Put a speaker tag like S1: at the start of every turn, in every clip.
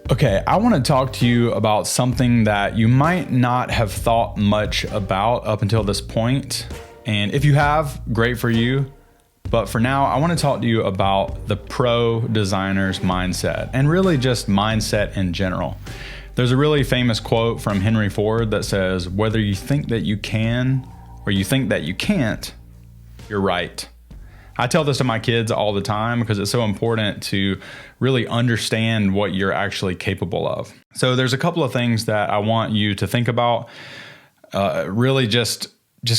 S1: Okay, I want to talk to you about something that you might not have thought much about up until this point. And if you have, great for you. But for now, I want to talk to you about the pro designer's mindset and really just mindset in general. There's a really famous quote from Henry Ford that says, "Whether you think that you can or you think that you can't, you're right." I tell this to my kids all the time because it's so important to really understand what you're actually capable of. So there's a couple of things that I want you to think about, really just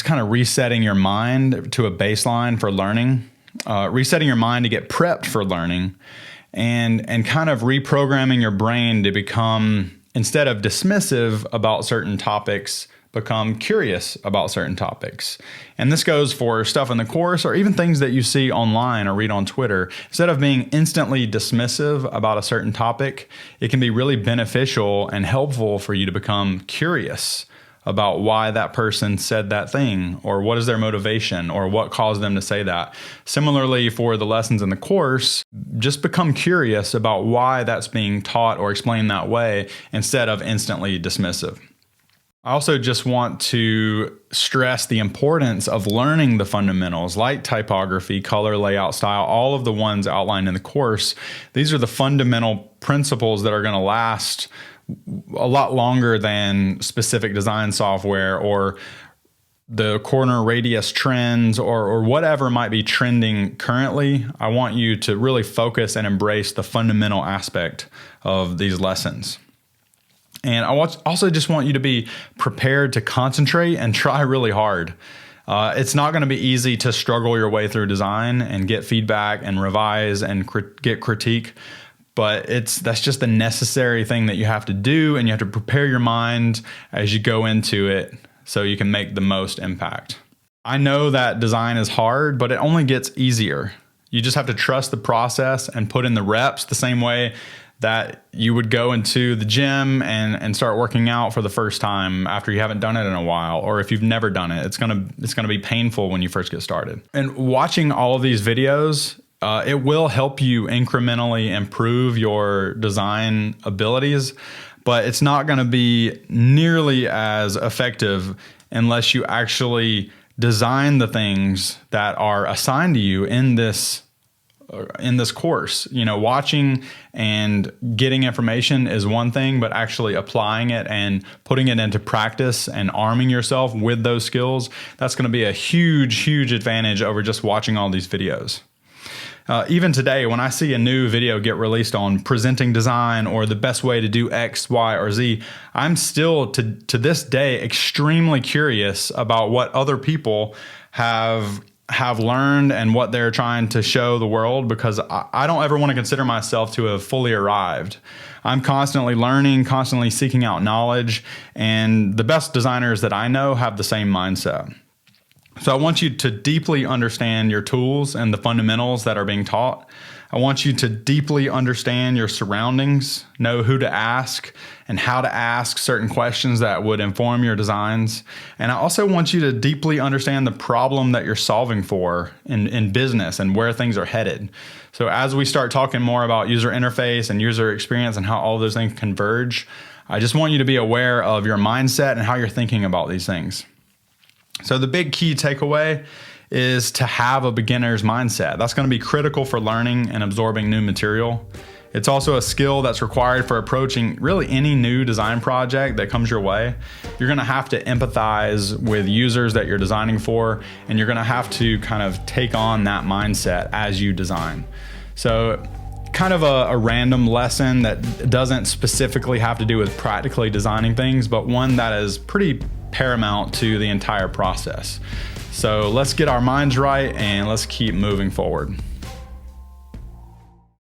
S1: kind of resetting your mind to a baseline for learning, resetting your mind to get prepped for learning, and kind of reprogramming your brain to become, instead of dismissive about certain topics, become curious about certain topics. And this goes for stuff in the course or even things that you see online or read on Twitter. Instead of being instantly dismissive about a certain topic, it can be really beneficial and helpful for you to become curious about why that person said that thing, or what is their motivation, or what caused them to say that. Similarly, for the lessons in the course, just become curious about why that's being taught or explained that way instead of instantly dismissive. I also just want to stress the importance of learning the fundamentals like typography, color, layout, style, all of the ones outlined in the course. These are the fundamental principles that are going to last a lot longer than specific design software or the corner radius trends or whatever might be trending currently. I want you to really focus and embrace the fundamental aspect of these lessons. And I also just want you to be prepared to concentrate and try really hard. It's not going to be easy to struggle your way through design and get feedback and revise and get critique, but that's just the necessary thing that you have to do, and you have to prepare your mind as you go into it so you can make the most impact. I know that design is hard, but it only gets easier. You just have to trust the process and put in the reps the same way that you would go into the gym and start working out for the first time after you haven't done it in a while, or if you've never done it, it's gonna be painful when you first get started. And watching all of these videos, it will help you incrementally improve your design abilities, but it's not gonna be nearly as effective unless you actually design the things that are assigned to you in this course. You know, watching and getting information is one thing, but actually applying it and putting it into practice and arming yourself with those skills, that's going to be a huge, huge advantage over just watching all these videos. Even today, when I see a new video get released on presenting design or the best way to do X, Y, or Z, I'm still to this day extremely curious about what other people have learned and what they're trying to show the world, because I don't ever want to consider myself to have fully arrived. I'm constantly learning, constantly seeking out knowledge, and the best designers that I know have the same mindset. So I want you to deeply understand your tools and the fundamentals that are being taught. I want you to deeply understand your surroundings, know who to ask and how to ask certain questions that would inform your designs. And I also want you to deeply understand the problem that you're solving for in business and where things are headed. So as we start talking more about user interface and user experience and how all those things converge, I just want you to be aware of your mindset and how you're thinking about these things. So the big key takeaway is to have a beginner's mindset. That's going to be critical for learning and absorbing new material. It's also a skill that's required for approaching really any new design project that comes your way. You're going to have to empathize with users that you're designing for, and you're going to have to kind of take on that mindset as you design. So kind of a random lesson that doesn't specifically have to do with practically designing things, but one that is pretty paramount to the entire process. So let's get our minds right and let's keep moving forward.